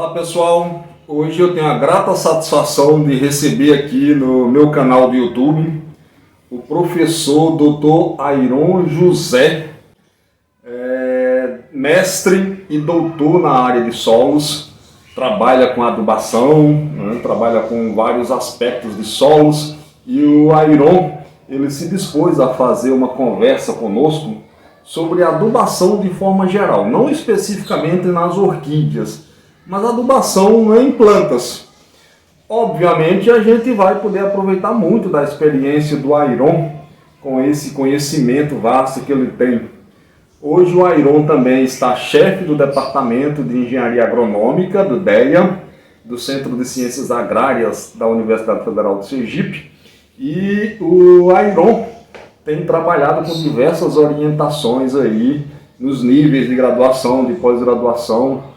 Olá pessoal, hoje eu tenho a grata satisfação de receber aqui no meu canal do YouTube o professor Dr. Ayron José, mestre e doutor na área de solos, trabalha com adubação, né, trabalha com vários aspectos de solos, e o Ayron ele se dispôs a fazer uma conversa conosco sobre adubação de forma geral, não especificamente nas orquídeas, mas adubação em plantas. Obviamente a gente vai poder aproveitar muito da experiência do Ayron com esse conhecimento vasto que ele tem. Hoje o Ayron também está chefe do Departamento de Engenharia Agronômica do DEA, do Centro de Ciências Agrárias da Universidade Federal de Sergipe, e o Ayron tem trabalhado com diversas orientações aí nos níveis de graduação, de pós-graduação,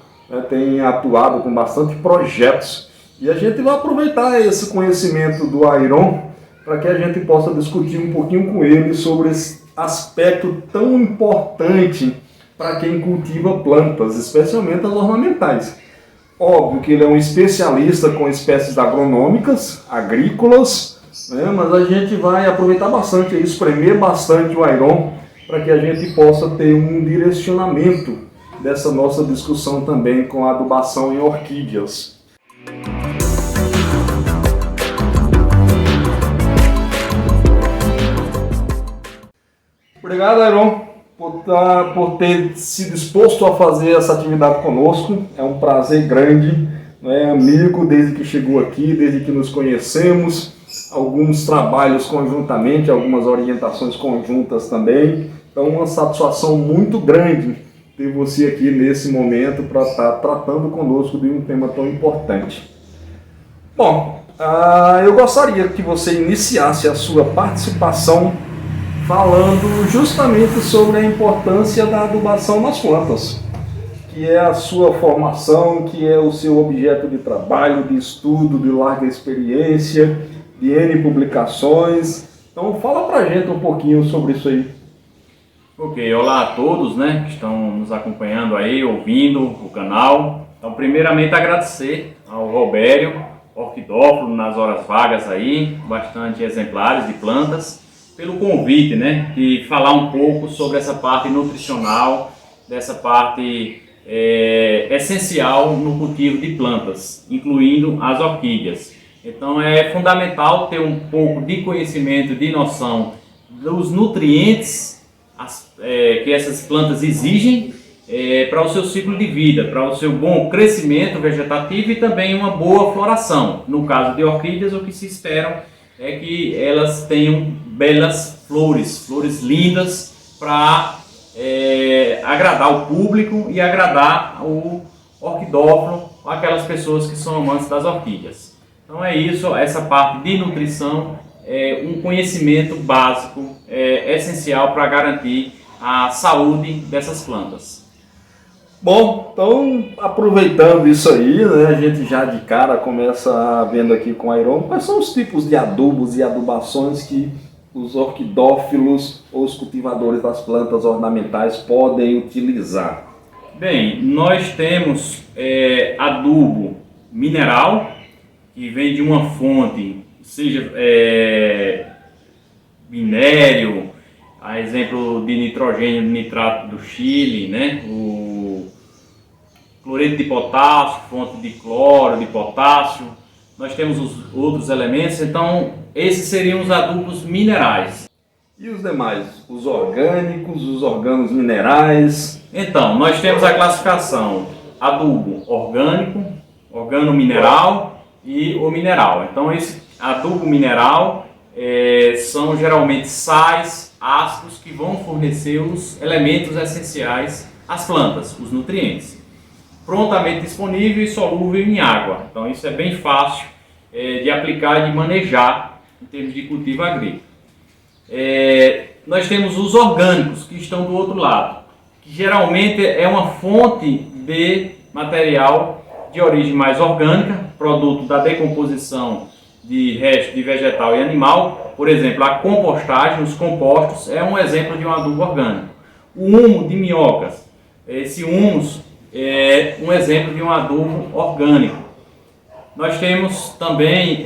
tem atuado com bastante projetos. E a gente vai aproveitar esse conhecimento do Ayron para que a gente possa discutir um pouquinho com ele sobre esse aspecto tão importante para quem cultiva plantas, especialmente as ornamentais. Óbvio que ele é um especialista com espécies agronômicas, agrícolas, mas a gente vai aproveitar bastante, espremer bastante o Ayron para que a gente possa ter um direcionamento dessa nossa discussão também com a adubação em orquídeas. Obrigado, Ayron, por ter se disposto a fazer essa atividade conosco. É um prazer grande, amigo desde que chegou aqui, desde que nos conhecemos, alguns trabalhos conjuntamente, algumas orientações conjuntas também. Então, uma satisfação muito grande ter você aqui nesse momento para estar tratando conosco de um tema tão importante. Bom, eu gostaria que você iniciasse a sua participação falando justamente sobre a importância da adubação nas plantas, que é a sua formação, que é o seu objeto de trabalho, de estudo, de larga experiência, de N publicações. Então fala pra gente um pouquinho sobre isso aí. Ok, olá a todos, que estão nos acompanhando aí, ouvindo o canal. Então, primeiramente agradecer ao Robério, orquidófilo nas horas vagas aí, bastante exemplares de plantas, pelo convite, de falar um pouco sobre essa parte nutricional, dessa parte essencial no cultivo de plantas, incluindo as orquídeas. Então é fundamental ter um pouco de conhecimento, de noção dos nutrientes que essas plantas exigem para o seu ciclo de vida, para o seu bom crescimento vegetativo e também uma boa floração. No caso de orquídeas, o que se espera é que elas tenham belas flores lindas para agradar o público e agradar o orquidófilo, aquelas pessoas que são amantes das orquídeas. Então é isso, essa parte de nutrição é um conhecimento básico, essencial para garantir a saúde dessas plantas. Bom, então aproveitando isso aí, a gente já de cara começa vendo aqui com o Ayron quais são os tipos de adubos e adubações que os orquidófilos ou os cultivadores das plantas ornamentais podem utilizar. Bem, nós temos adubo mineral, que vem de uma fonte, seja minério, a exemplo de nitrogênio, nitrato do Chile, o cloreto de potássio, fonte de cloro, de potássio. Nós temos os outros elementos, então esses seriam os adubos minerais. E os demais? Os orgânicos, os organos minerais? Então, nós temos a classificação adubo orgânico, organo mineral e o mineral. Então esse adubo mineral são geralmente sais, ácidos que vão fornecer os elementos essenciais às plantas, os nutrientes. Prontamente disponível e solúvel em água. Então isso é bem fácil de aplicar e de manejar em termos de cultivo agrícola. Nós temos os orgânicos que estão do outro lado, que geralmente é uma fonte de material de origem mais orgânica, produto da decomposição de restos de vegetal e animal. Por exemplo, a compostagem, os compostos, é um exemplo de um adubo orgânico. O humo de minhocas, esse humus um exemplo de um adubo orgânico. Nós temos também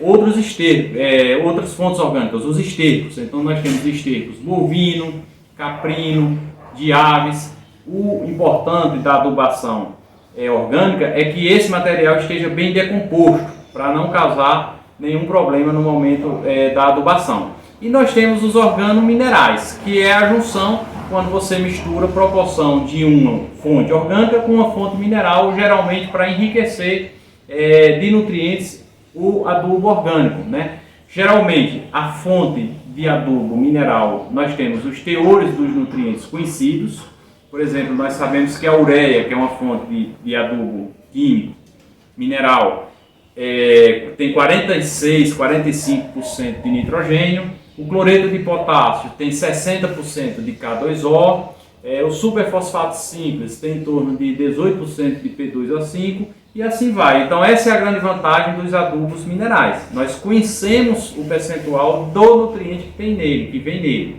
outros estercos, outras fontes orgânicas, os estercos. Então nós temos estercos bovino, caprino, de aves. O importante da adubação orgânica é que esse material esteja bem decomposto, para não causar nenhum problema no momento da adubação. E nós temos os organominerais, que é a junção quando você mistura a proporção de uma fonte orgânica com uma fonte mineral, geralmente para enriquecer de nutrientes o adubo orgânico, né? Geralmente a fonte de adubo mineral, nós temos os teores dos nutrientes conhecidos. Por exemplo, nós sabemos que a ureia, que é uma fonte de adubo químico mineral, tem 46, 45% de nitrogênio. O cloreto de potássio tem 60% de K2O. O superfosfato simples tem em torno de 18% de P2O5 e assim vai. Então essa é a grande vantagem dos adubos minerais. Nós conhecemos o percentual do nutriente que tem nele, que vem nele.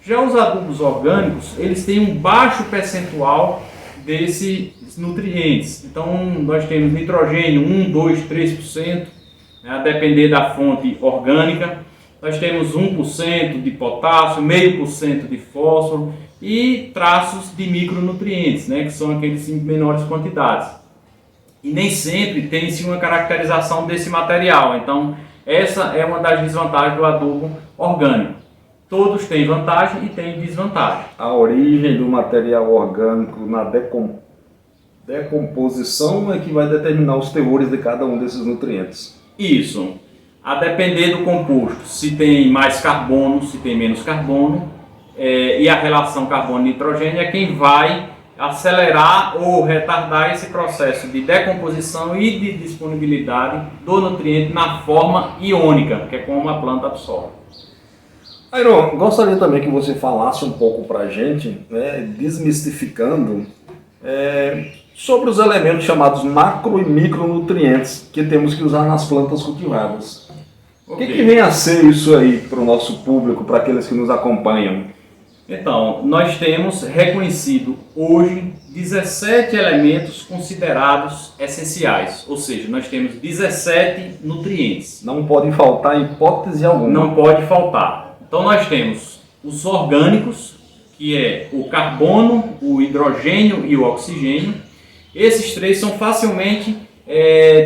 Já os adubos orgânicos, eles têm um baixo percentual desses nutrientes. Então nós temos nitrogênio 1, 2, 3%, né, a depender da fonte orgânica. Nós temos 1% de potássio, 0,5% de fósforo e traços de micronutrientes, né, que são aqueles em menores quantidades. E nem sempre tem-se uma caracterização desse material. Então essa é uma das desvantagens do adubo orgânico. Todos têm vantagem e têm desvantagem. A origem do material orgânico na decomposição é que vai determinar os teores de cada um desses nutrientes. Isso. A depender do composto, se tem mais carbono, se tem menos carbono, e a relação carbono-nitrogênio é quem vai acelerar ou retardar esse processo de decomposição e de disponibilidade do nutriente na forma iônica, que é como a planta absorve. Airon, gostaria também que você falasse um pouco para a gente, né, desmistificando sobre os elementos chamados macro e micronutrientes que temos que usar nas plantas cultivadas. Okay. O que vem a ser isso aí para o nosso público, para aqueles que nos acompanham? Então, nós temos reconhecido hoje 17 elementos considerados essenciais, ou seja, nós temos 17 nutrientes. Não podem faltar em hipótese alguma. Não pode faltar. Então nós temos os orgânicos, que é o carbono, o hidrogênio e o oxigênio. Esses três são facilmente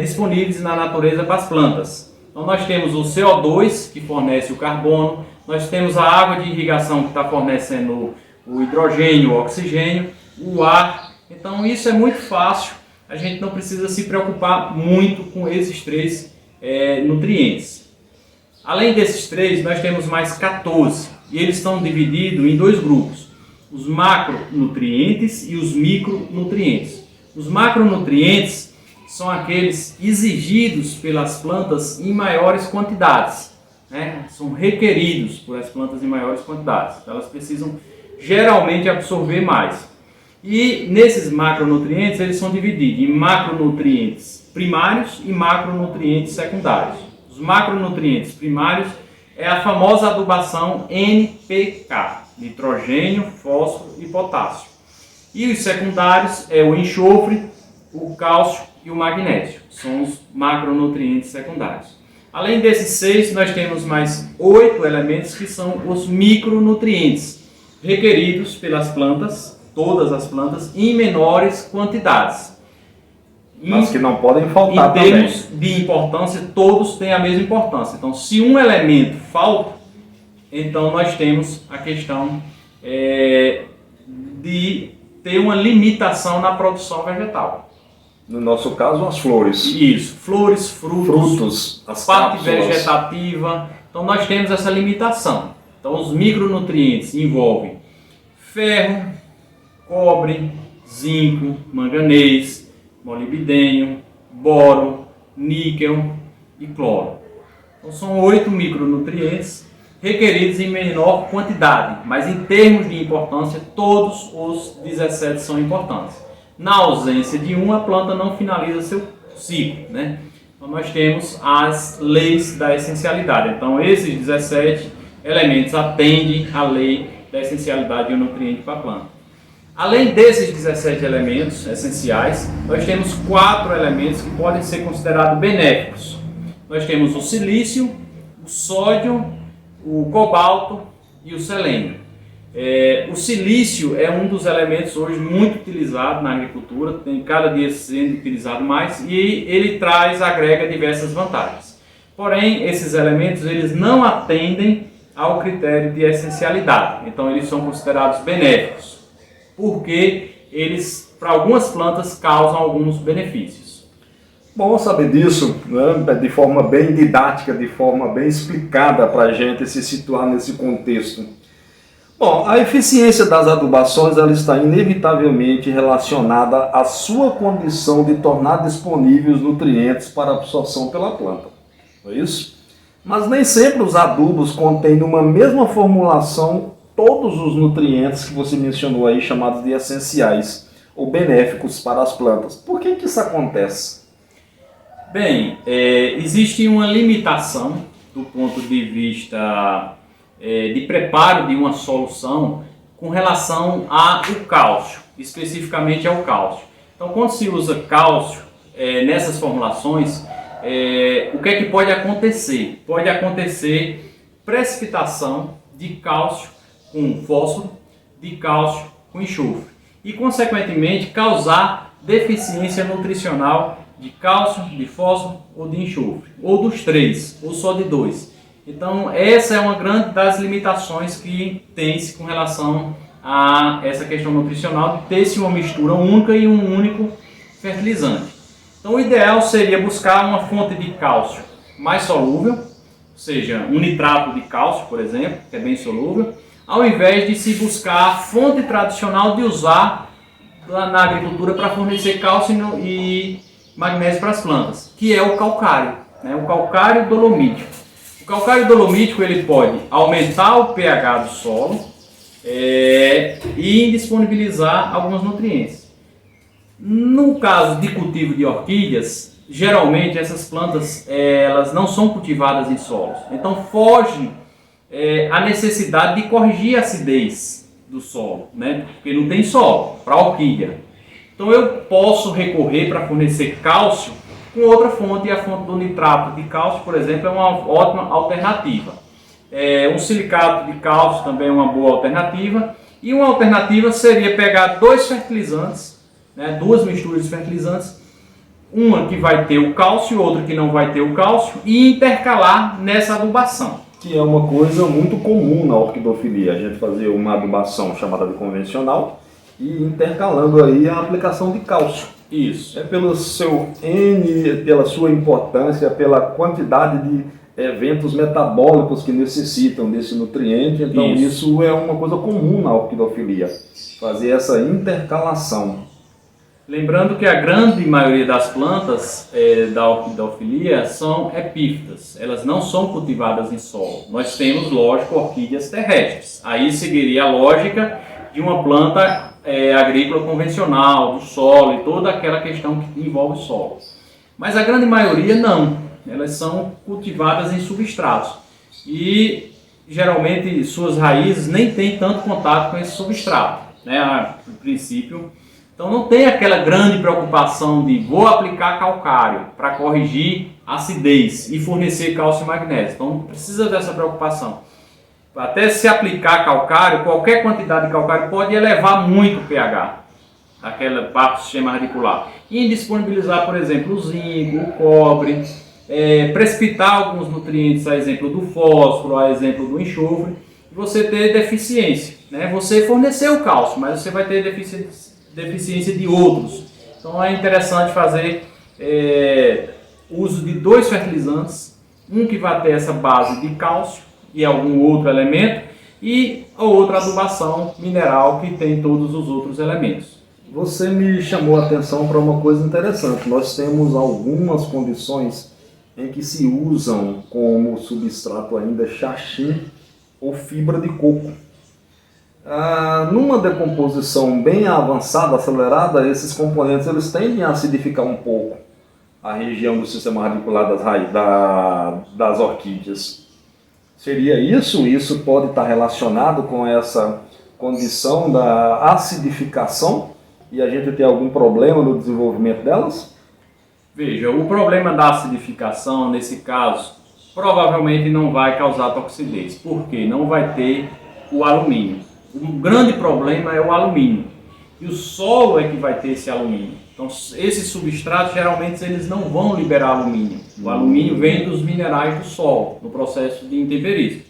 disponíveis na natureza para as plantas. Então nós temos o CO2, que fornece o carbono, nós temos a água de irrigação que está fornecendo o hidrogênio, o oxigênio, o ar. Então isso é muito fácil, a gente não precisa se preocupar muito com esses três nutrientes. Além desses três, nós temos mais 14, e eles estão divididos em dois grupos, os macronutrientes e os micronutrientes. Os macronutrientes são aqueles exigidos pelas plantas em maiores quantidades, né? São requeridos por as plantas em maiores quantidades, elas precisam geralmente absorver mais. E nesses macronutrientes, eles são divididos em macronutrientes primários e macronutrientes secundários. Os macronutrientes primários é a famosa adubação NPK, nitrogênio, fósforo e potássio. E os secundários é o enxofre, o cálcio e o magnésio, são os macronutrientes secundários. Além desses 6, nós temos mais 8 elementos que são os micronutrientes, requeridos pelas plantas, todas as plantas, em menores quantidades. Mas que não podem faltar também. Em termos de importância, todos têm a mesma importância. Então, se um elemento falta, então nós temos a questão de ter uma limitação na produção vegetal. No nosso caso, as flores. Isso, flores, frutos, as parte cápsulas vegetativa. Então, nós temos essa limitação. Então, os micronutrientes envolvem ferro, cobre, zinco, manganês, molibdênio, boro, níquel e cloro. Então são 8 micronutrientes requeridos em menor quantidade, mas em termos de importância, todos os 17 são importantes. Na ausência de um, a planta não finaliza seu ciclo, né? Então nós temos as leis da essencialidade. Então esses 17 elementos atendem à lei da essencialidade de um nutriente para a planta. Além desses 17 elementos essenciais, nós temos 4 elementos que podem ser considerados benéficos. Nós temos o silício, o sódio, o cobalto e o selênio. O silício é um dos elementos hoje muito utilizado na agricultura, tem cada dia sendo utilizado mais e ele agrega diversas vantagens. Porém, esses elementos eles não atendem ao critério de essencialidade, então eles são considerados benéficos, porque eles, para algumas plantas, causam alguns benefícios. Bom saber disso, né? De forma bem didática, de forma bem explicada para a gente se situar nesse contexto. Bom, a eficiência das adubações ela está inevitavelmente relacionada à sua condição de tornar disponíveis nutrientes para absorção pela planta, não é isso? Mas nem sempre os adubos contêm numa mesma formulação todos os nutrientes que você mencionou aí, chamados de essenciais ou benéficos para as plantas. Por que isso acontece? Bem, existe uma limitação do ponto de vista de preparo de uma solução com relação ao cálcio, especificamente ao cálcio. Então, quando se usa cálcio nessas formulações, o que é que pode acontecer? Pode acontecer precipitação de cálcio com fósforo, de cálcio com enxofre e, consequentemente, causar deficiência nutricional de cálcio, de fósforo ou de enxofre, ou dos três, ou só de dois. Então, essa é uma grande das limitações que tem-se com relação a essa questão nutricional de ter-se uma mistura única e um único fertilizante. Então, o ideal seria buscar uma fonte de cálcio mais solúvel, ou seja, um nitrato de cálcio, por exemplo, que é bem solúvel, ao invés de se buscar a fonte tradicional de usar na agricultura para fornecer cálcio e magnésio para as plantas, que é o calcário, né? O calcário dolomítico. O calcário dolomítico ele pode aumentar o pH do solo e indisponibilizar alguns nutrientes. No caso de cultivo de orquídeas, geralmente essas plantas elas não são cultivadas em solos, então foge a necessidade de corrigir a acidez do solo, né? Porque não tem solo para a orquídea. Então eu posso recorrer para fornecer cálcio com outra fonte, e a fonte do nitrato de cálcio, por exemplo, é uma ótima alternativa. Um silicato de cálcio também é uma boa alternativa, e uma alternativa seria pegar dois fertilizantes, né, duas misturas de fertilizantes, uma que vai ter o cálcio e outra que não vai ter o cálcio, e intercalar nessa adubação. Que é uma coisa muito comum na orquidofilia, a gente fazer uma adubação chamada de convencional e intercalando aí a aplicação de cálcio. Isso. Pelo seu N, pela sua importância, pela quantidade de eventos metabólicos que necessitam desse nutriente, então isso é uma coisa comum na orquidofilia, fazer essa intercalação. Lembrando que a grande maioria das plantas da orquidofilia são epífitas, elas não são cultivadas em solo. Nós temos, lógico, orquídeas terrestres. Aí seguiria a lógica de uma planta agrícola convencional, do solo e toda aquela questão que envolve o solo. Mas a grande maioria não, elas são cultivadas em substratos. E geralmente suas raízes nem têm tanto contato com esse substrato, né, a princípio. Então não tem aquela grande preocupação de vou aplicar calcário para corrigir acidez e fornecer cálcio e magnésio. Então não precisa dessa preocupação. Até se aplicar calcário, qualquer quantidade de calcário pode elevar muito o pH, aquela parte do sistema radicular. E indisponibilizar, por exemplo, o zinco, o cobre, precipitar alguns nutrientes, a exemplo do fósforo, a exemplo do enxofre, e você ter deficiência, né? Você forneceu o cálcio, mas você vai ter deficiência de outros. Então é interessante fazer uso de dois fertilizantes, um que vai ter essa base de cálcio e algum outro elemento, e a outra adubação mineral que tem todos os outros elementos. Você me chamou a atenção para uma coisa interessante. Nós temos algumas condições em que se usam como substrato ainda xaxim ou fibra de coco. Numa decomposição bem avançada, acelerada, esses componentes eles tendem a acidificar um pouco a região do sistema radicular das orquídeas. Seria isso? Isso pode estar relacionado com essa condição da acidificação e a gente tem algum problema no desenvolvimento delas? Veja, o problema da acidificação, nesse caso, provavelmente não vai causar toxidez, porque não vai ter o alumínio. O grande problema é o alumínio, e o solo é que vai ter esse alumínio. Então, esses substratos, geralmente, eles não vão liberar alumínio. O alumínio vem dos minerais do solo, no processo de intemperismo.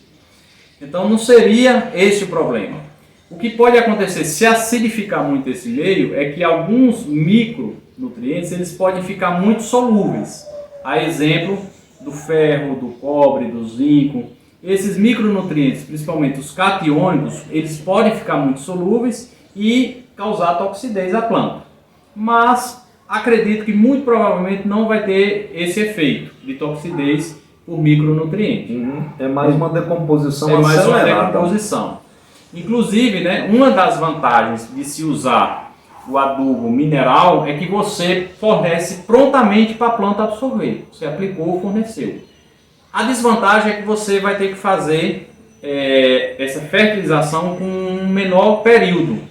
Então, não seria esse o problema. O que pode acontecer, se acidificar muito esse meio, é que alguns micronutrientes eles podem ficar muito solúveis. A exemplo do ferro, do cobre, do zinco. Esses micronutrientes, principalmente os catiônicos, eles podem ficar muito solúveis e causar toxidez à planta. Mas acredito que muito provavelmente não vai ter esse efeito de toxidez por micronutrientes. É mais uma decomposição acelerada. É mais uma decomposição. Inclusive, né, uma das vantagens de se usar o adubo mineral é que você fornece prontamente para a planta absorver. Você aplicou, forneceu. A desvantagem é que você vai ter que fazer essa fertilização com um menor período.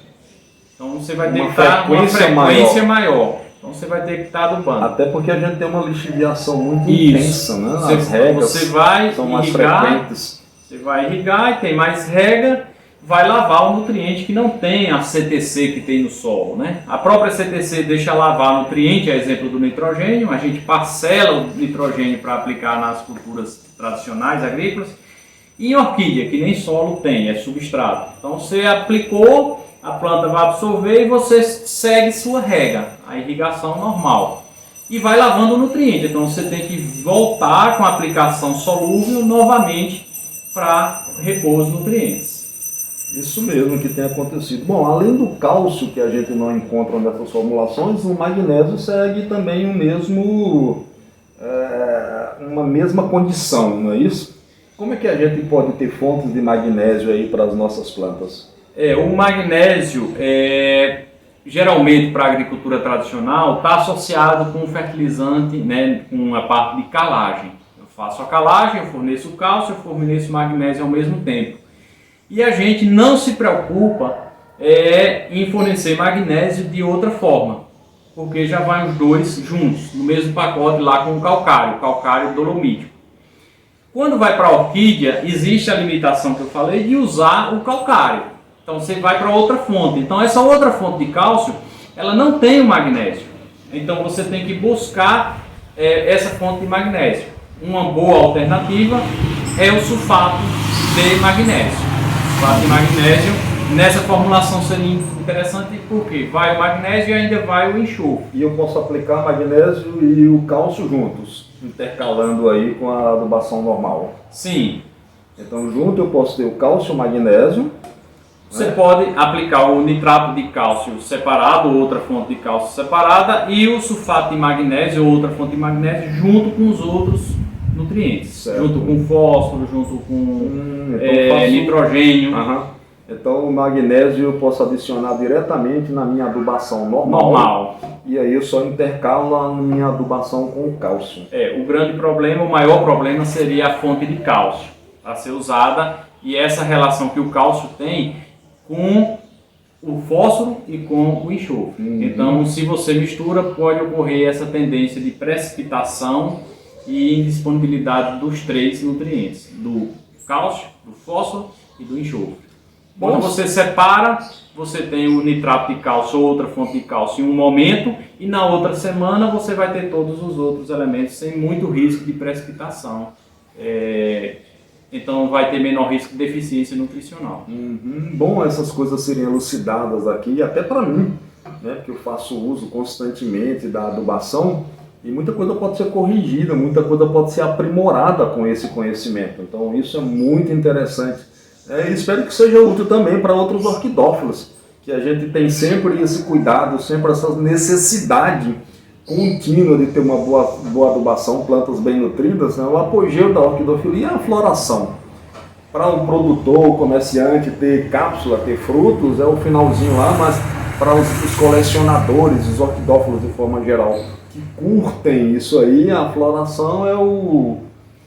Então você vai ter que estar uma frequência maior. Então você vai ter que estar adubando. Até porque a gente tem uma lixiviação muito intensa, né? As regas você vai são mais irrigar, frequentes. Você vai irrigar e tem mais rega, vai lavar o nutriente que não tem a CTC que tem no solo, né? A própria CTC deixa lavar o nutriente, a exemplo do nitrogênio. A gente parcela o nitrogênio para aplicar nas culturas tradicionais agrícolas. E em orquídea, que nem solo tem, é substrato. Então você aplicou, a planta vai absorver e você segue sua rega, a irrigação normal. E vai lavando o nutriente. Então você tem que voltar com a aplicação solúvel novamente para repor os nutrientes. Isso mesmo que tem acontecido. Bom, além do cálcio que a gente não encontra nessas formulações, o magnésio segue também uma mesma condição, não é isso? Como é que a gente pode ter fontes de magnésio aí para as nossas plantas? O magnésio, geralmente para a agricultura tradicional, está associado com o fertilizante, né, com a parte de calagem. Eu faço a calagem, eu forneço o cálcio, eu forneço o magnésio ao mesmo tempo. E a gente não se preocupa em fornecer magnésio de outra forma, porque já vai os dois juntos, no mesmo pacote lá com o calcário dolomítico. Quando vai para a orquídea, existe a limitação que eu falei de usar o calcário. Então você vai para outra fonte. Então essa outra fonte de cálcio, ela não tem o magnésio. Então você tem que buscar essa fonte de magnésio. Uma boa alternativa é o sulfato de magnésio. O sulfato de magnésio, nessa formulação seria interessante porque vai o magnésio e ainda vai o enxofre. E eu posso aplicar magnésio e o cálcio juntos, intercalando aí com a adubação normal? Sim. Então junto eu posso ter o cálcio e o magnésio. Você pode aplicar o nitrato de cálcio separado, outra fonte de cálcio separada, e o sulfato de magnésio, outra fonte de magnésio, junto com os outros nutrientes. Certo. Junto com fósforo, junto com nitrogênio. Então o magnésio eu posso adicionar diretamente na minha adubação normal. E aí eu só intercalo a minha adubação com o cálcio. O grande problema, o maior problema seria a fonte de cálcio a ser usada, e essa relação que o cálcio tem com o fósforo e com o enxofre. Então, se você mistura, pode ocorrer essa tendência de precipitação e indisponibilidade dos três nutrientes, do cálcio, do fósforo e do enxofre. Quando você separa, você tem o nitrato de cálcio ou outra fonte de cálcio em um momento, e na outra semana você vai ter todos os outros elementos sem muito risco de precipitação. Então vai ter menor risco de deficiência nutricional. Bom essas coisas serem elucidadas aqui, até para mim, né, que eu faço uso constantemente da adubação, e muita coisa pode ser corrigida, muita coisa pode ser aprimorada com esse conhecimento. Então isso é muito interessante. E espero que seja útil também para outros orquidófilos, que a gente tem sempre esse cuidado, sempre essa necessidade contínua de ter uma boa adubação, plantas bem nutridas, né? O apogeu da orquidofilia é a floração. Para um produtor, o comerciante ter cápsula, ter frutos, é o finalzinho lá, mas para os colecionadores, os orquidófilos de forma geral, que curtem isso aí, a floração é o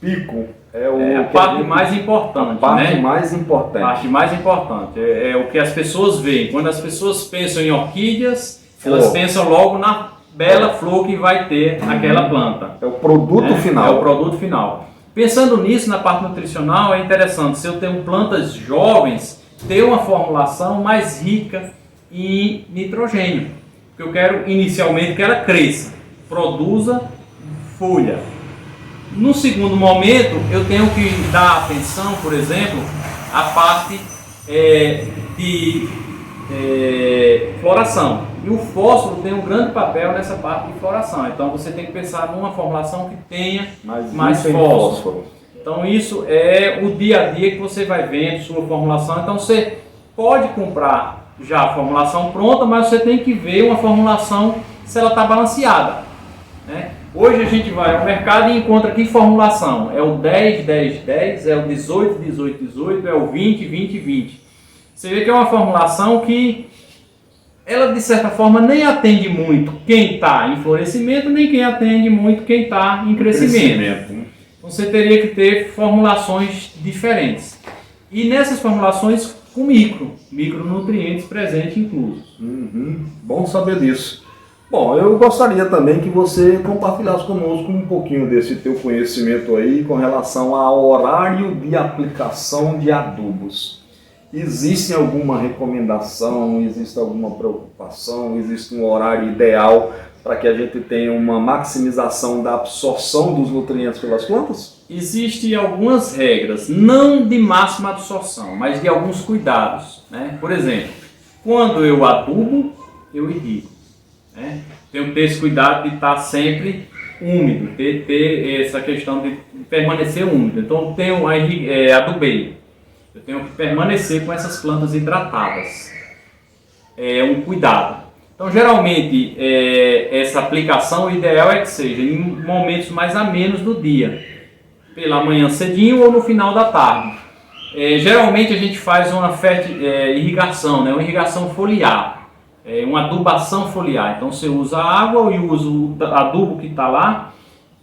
pico. É a parte mais importante, a parte né? mais importante. A parte mais importante é o que as pessoas veem. Quando as pessoas pensam em orquídeas, elas pensam logo na bela flor que vai ter naquela planta. É o produto final. É o produto final. Pensando nisso, na parte nutricional, é interessante, se eu tenho plantas jovens, ter uma formulação mais rica em nitrogênio. Porque eu quero inicialmente que ela cresça, produza folha. No segundo momento, eu tenho que dar atenção, por exemplo, à parte de floração. E o fósforo tem um grande papel nessa parte de floração. Então você tem que pensar numa formulação que tenha mais fósforo. Então isso é o dia a dia que você vai vendo sua formulação. Então você pode comprar já a formulação pronta, mas você tem que ver uma formulação se ela está balanceada, né? Hoje a gente vai ao mercado e encontra que formulação? É o 10, 10, 10, é o 18, 18, 18, é o 20, 20, 20. Você vê que é uma formulação que ela de certa forma nem atende muito quem está em florescimento, nem quem atende muito quem está em crescimento. Então você teria que ter formulações diferentes. E nessas formulações com micronutrientes presentes inclusos. Bom saber disso. Bom, eu gostaria também que você compartilhasse conosco um pouquinho desse teu conhecimento aí com relação ao horário de aplicação de adubos. Existe alguma recomendação, existe alguma preocupação, existe um horário ideal para que a gente tenha uma maximização da absorção dos nutrientes pelas plantas? Existem algumas regras, não de máxima absorção, mas de alguns cuidados, né? Por exemplo, quando eu adubo, eu irrigo, né? Tenho que ter esse cuidado de estar sempre úmido, ter essa questão de permanecer úmido. Então eu adubei, eu tenho que permanecer com essas plantas hidratadas. É um cuidado. Então geralmente essa aplicação, o ideal é que seja em momentos mais amenos do dia, pela manhã cedinho ou no final da tarde. Geralmente a gente faz uma irrigação, né? Uma irrigação foliar, uma adubação foliar. Então você usa a água e usa o adubo que está lá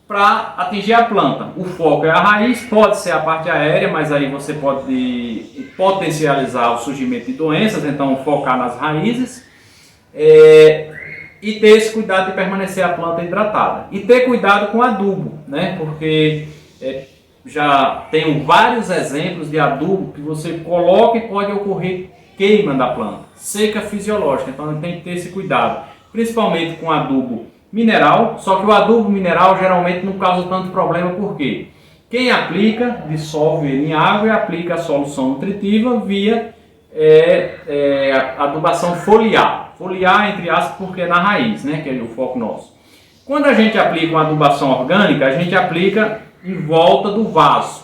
para atingir a planta. O foco é a raiz, pode ser a parte aérea, mas aí você pode potencializar o surgimento de doenças, então focar nas raízes. E ter esse cuidado de permanecer a planta hidratada. E ter cuidado com o adubo, né? Porque já tenho vários exemplos de adubo que você coloca e pode ocorrer queima da planta, seca fisiológica. Então tem que ter esse cuidado, principalmente com adubo mineral. Só que o adubo mineral geralmente não causa tanto problema, porque quem aplica dissolve ele em água e aplica a solução nutritiva via adubação foliar. Foliar, entre aspas, porque é na raiz, né, que é o foco nosso. Quando a gente aplica uma adubação orgânica, a gente aplica em volta do vaso,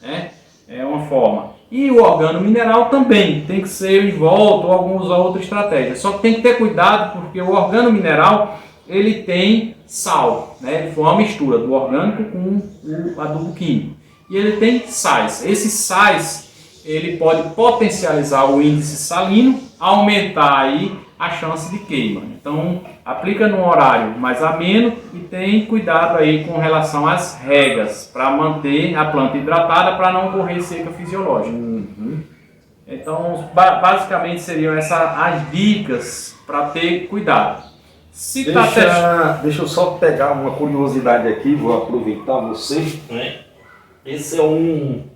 né? É uma forma. E o organo mineral também tem que ser em volta ou algumas outras estratégias. Só que tem que ter cuidado, porque o organo mineral ele tem sal, né? Ele foi uma mistura do orgânico com o adubo químico. E ele tem sais. Esses sais ele pode potencializar o índice salino, aumentar aí a chance de queima. Então, aplica num horário mais ameno e tem cuidado aí com relação às regas, para manter a planta hidratada, para não ocorrer seca fisiológica. Então, basicamente seriam as dicas para ter cuidado. Deixa eu só pegar uma curiosidade aqui, vou aproveitar você. Esse é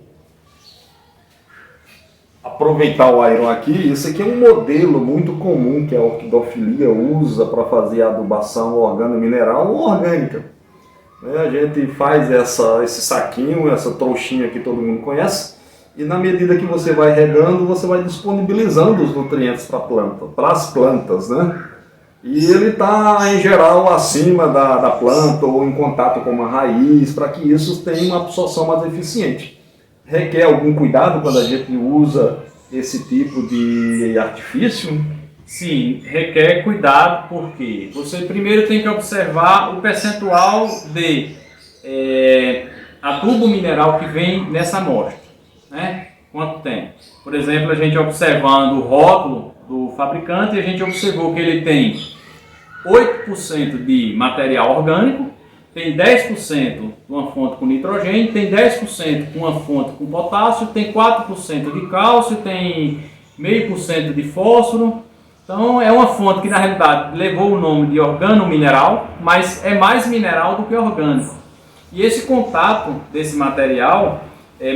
aproveitar o Iron aqui, esse aqui é um modelo muito comum que a orquidofilia usa para fazer a adubação organomineral ou orgânica. A gente faz esse saquinho, essa trouxinha que todo mundo conhece, e na medida que você vai regando, você vai disponibilizando os nutrientes para as plantas, né? E ele está, em geral, acima da planta ou em contato com uma raiz, para que isso tenha uma absorção mais eficiente. Requer algum cuidado quando a gente usa esse tipo de artifício? Sim, requer cuidado, porque você primeiro tem que observar o percentual de adubo mineral que vem nessa amostra, né? Quanto tem? Por exemplo, a gente observando o rótulo do fabricante, a gente observou que ele tem 8% de material orgânico tem 10% de uma fonte com nitrogênio, tem 10% com uma fonte com potássio, tem 4% de cálcio, tem 0,5% de fósforo. Então é uma fonte que na realidade levou o nome de organomineral, mas é mais mineral do que orgânico. E esse contato desse material,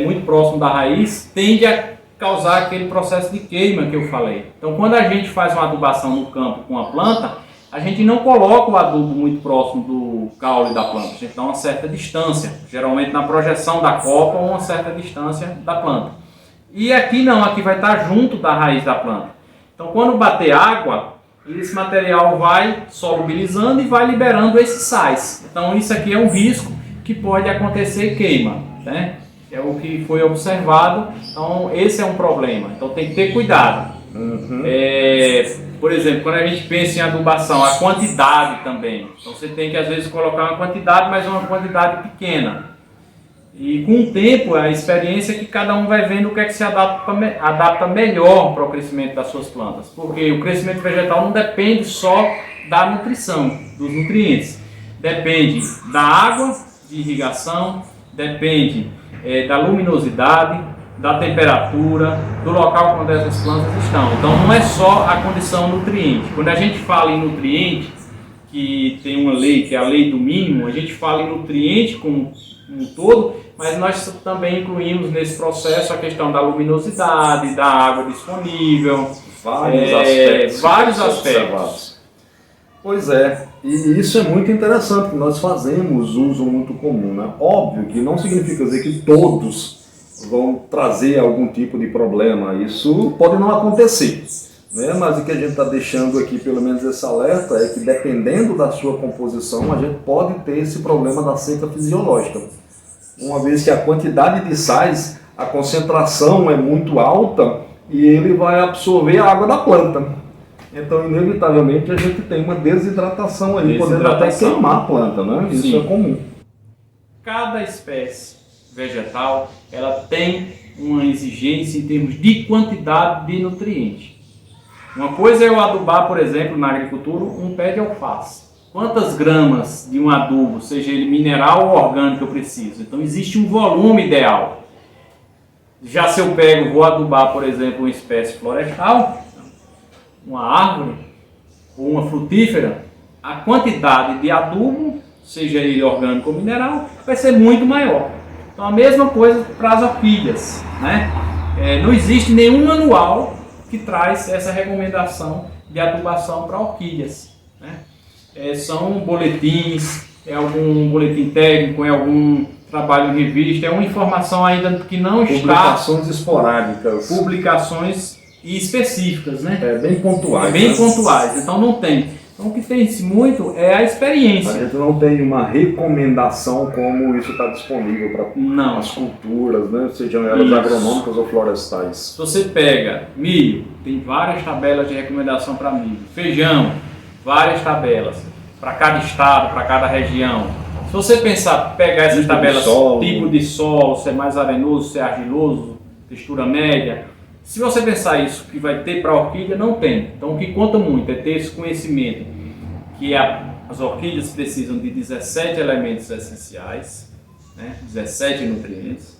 muito próximo da raiz, tende a causar aquele processo de queima que eu falei. Então quando a gente faz uma adubação no campo com a planta, a gente não coloca o adubo muito próximo do caule da planta, a gente dá uma certa distância, geralmente na projeção da copa ou uma certa distância da planta. E aqui não, aqui vai estar junto da raiz da planta. Então quando bater água, esse material vai solubilizando e vai liberando esses sais. Então isso aqui é um risco que pode acontecer queima, né? É o que foi observado, então esse é um problema, então tem que ter cuidado. Por exemplo, quando a gente pensa em adubação, a quantidade também, então você tem que às vezes colocar uma quantidade, mas uma quantidade pequena. E com o tempo, a experiência é que cada um vai vendo o que é que se adapta melhor para o crescimento das suas plantas, porque o crescimento vegetal não depende só da nutrição, dos nutrientes, depende da água de irrigação, depende da luminosidade, da temperatura, do local onde essas plantas estão. Então não é só a condição nutriente. Quando a gente fala em nutriente, que tem uma lei, que é a lei do mínimo, a gente fala em nutriente como um todo, mas nós também incluímos nesse processo a questão da luminosidade, da água disponível, vários aspectos. Pois é, e isso é muito interessante, que nós fazemos uso muito comum, né? Óbvio que não significa dizer que todos vão trazer algum tipo de problema, isso pode não acontecer, né? Mas o que a gente está deixando aqui, pelo menos esse alerta, é que dependendo da sua composição, a gente pode ter esse problema da seca fisiológica. Uma vez que a quantidade de sais, a concentração é muito alta e ele vai absorver a água da planta. Então, inevitavelmente, a gente tem uma desidratação aí, podendo até queimar a planta, né? Isso Sim. É comum. Cada espécie vegetal, ela tem uma exigência em termos de quantidade de nutrientes. Uma coisa é eu adubar, por exemplo, na agricultura, um pé de alface. Quantas gramas de um adubo, seja ele mineral ou orgânico, eu preciso? Então, existe um volume ideal. Já se eu vou adubar, por exemplo, uma espécie florestal, uma árvore ou uma frutífera, a quantidade de adubo, seja ele orgânico ou mineral, vai ser muito maior. Então a mesma coisa para as orquídeas, né? Não existe nenhum manual que traz essa recomendação de adubação para orquídeas, né? São boletins, é algum boletim técnico, é algum trabalho em revista, é uma informação ainda que não está... Publicações esporádicas. Publicações e específicas, né? Bem pontuais. Bem pontuais, então não tem. Então o que tem-se muito é a experiência. A gente não tem uma recomendação como isso está disponível para as culturas, né? Sejam elas agronômicas ou florestais. Se você pega milho, tem várias tabelas de recomendação para milho. Feijão, várias tabelas para cada estado, para cada região. Se você pegar essas tabelas, tipo de solo, se é mais arenoso, se é argiloso, textura média, se você pensar isso que vai ter para a orquídea, não tem. Então o que conta muito é ter esse conhecimento que as orquídeas precisam de 17 elementos essenciais, né? 17 nutrientes,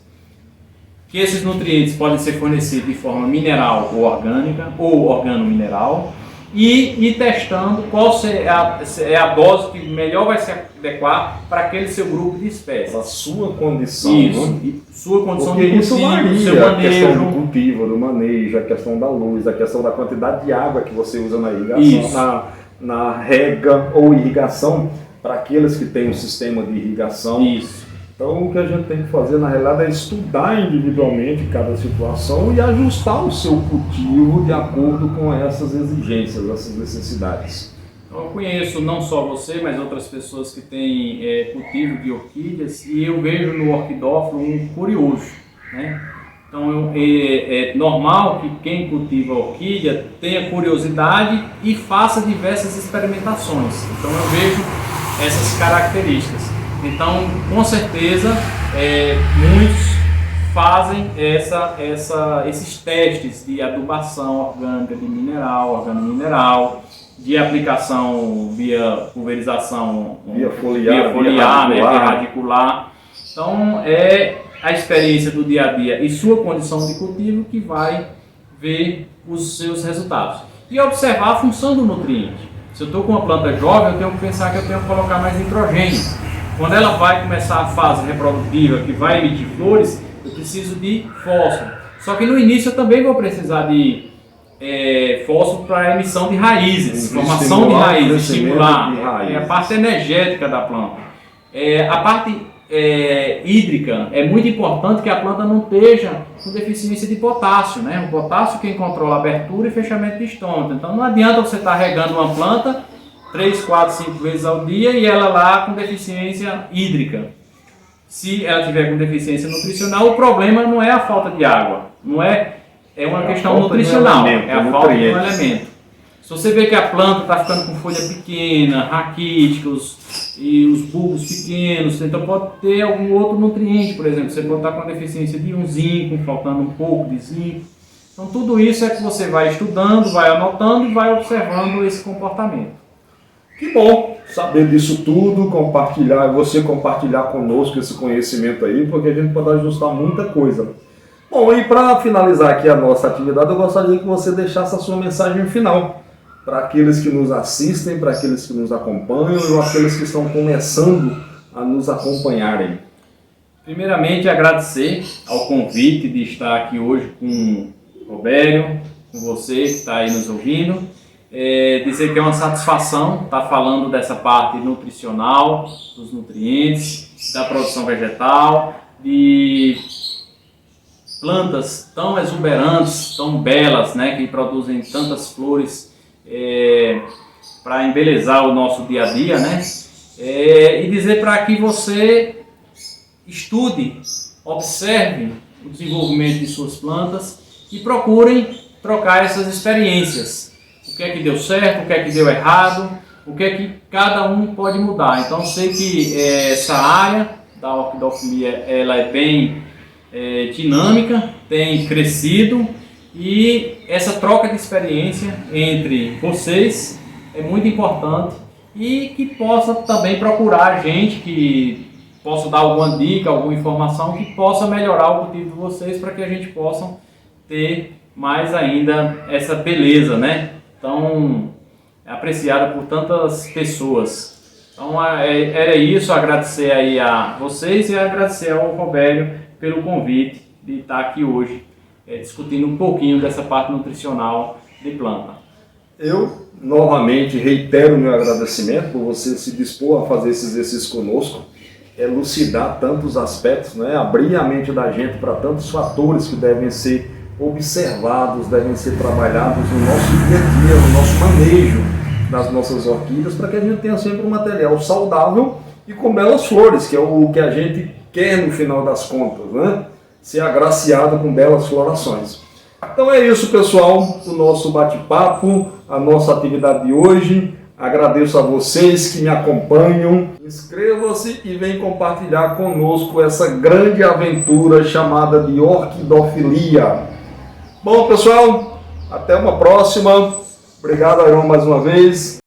que esses nutrientes podem ser fornecidos de forma mineral ou orgânica, ou organomineral, e ir testando qual é a dose que melhor vai se adequar para aquele seu grupo de espécies. A sua condição. Isso, né? Sua condição porque de cultivo, isso varia, seu manejo. A questão do cultivo, do manejo, a questão da luz, a questão da quantidade de água que você usa na irrigação, na rega ou irrigação, para aqueles que têm um sistema de irrigação. Isso. Então o que a gente tem que fazer na realidade é estudar individualmente cada situação e ajustar o seu cultivo de acordo com essas exigências, essas necessidades. Eu conheço não só você, mas outras pessoas que têm cultivo de orquídeas e eu vejo no orquidófilo um curioso, né? Então é normal que quem cultiva orquídea tenha curiosidade e faça diversas experimentações. Então eu vejo essas características. Então, com certeza, muitos fazem esses testes de adubação orgânica, de mineral, organomineral, de aplicação via pulverização, via foliar, via radicular. Então é a experiência do dia a dia e sua condição de cultivo que vai ver os seus resultados. E observar a função do nutriente. Se eu estou com uma planta jovem, eu tenho que pensar que eu tenho que colocar mais nitrogênio. Quando ela vai começar a fase reprodutiva, que vai emitir flores, eu preciso de fósforo. Só que no início eu também vou precisar de fósforo para emissão de raízes, formação de raízes, estimular a parte energética da planta. A parte hídrica, é muito importante que a planta não esteja com deficiência de potássio, né? O potássio quem controla a abertura e fechamento de estômago. Então não adianta você estar regando uma planta 3, 4, 5 vezes ao dia e ela lá com deficiência hídrica. Se ela tiver com deficiência nutricional, o problema não é a falta de água, não é uma questão nutricional, é a falta de um elemento. Se você vê que a planta está ficando com folha pequena, raquíticos e os bulbos pequenos, então pode ter algum outro nutriente, por exemplo, você pode estar com a deficiência de um zinco, faltando um pouco de zinco. Então tudo isso é que você vai estudando, vai anotando e vai observando esse comportamento. Que bom saber disso tudo, você compartilhar conosco esse conhecimento aí, porque a gente pode ajustar muita coisa. Bom, e para finalizar aqui a nossa atividade, eu gostaria que você deixasse a sua mensagem final para aqueles que nos assistem, para aqueles que nos acompanham ou aqueles que estão começando a nos acompanharem. Primeiramente, agradecer ao convite de estar aqui hoje com o Robério, com você que está aí nos ouvindo. Dizer que é uma satisfação estar falando dessa parte nutricional, dos nutrientes, da produção vegetal, de plantas tão exuberantes, tão belas, né, que produzem tantas flores para embelezar o nosso dia a dia, né? E dizer para que você estude, observe o desenvolvimento de suas plantas e procurem trocar essas experiências. O que é que deu certo, o que é que deu errado, o que é que cada um pode mudar. Então sei que essa área da orquidofilia ela é bem dinâmica, tem crescido e essa troca de experiência entre vocês é muito importante e que possa também procurar a gente que possa dar alguma dica, alguma informação que possa melhorar o cultivo de vocês para que a gente possa ter mais ainda essa beleza, né? Tão apreciada por tantas pessoas. Então era isso, agradecer aí a vocês e agradecer ao Robério pelo convite de estar aqui hoje discutindo um pouquinho dessa parte nutricional de planta. Eu novamente reitero meu agradecimento por você se dispor a fazer esse exercício conosco, elucidar tantos aspectos, né? Abrir a mente da gente para tantos fatores que devem ser observados, devem ser trabalhados no nosso dia a dia, no nosso manejo das nossas orquídeas, para que a gente tenha sempre um material saudável e com belas flores, que é o que a gente quer no final das contas, né? Ser agraciado com belas florações. Então é isso, pessoal, o nosso bate-papo, a nossa atividade de hoje. Agradeço a vocês que me acompanham. Inscreva-se e vem compartilhar conosco essa grande aventura chamada de orquidofilia. Bom, pessoal, até uma próxima. Obrigado, Airão, mais uma vez.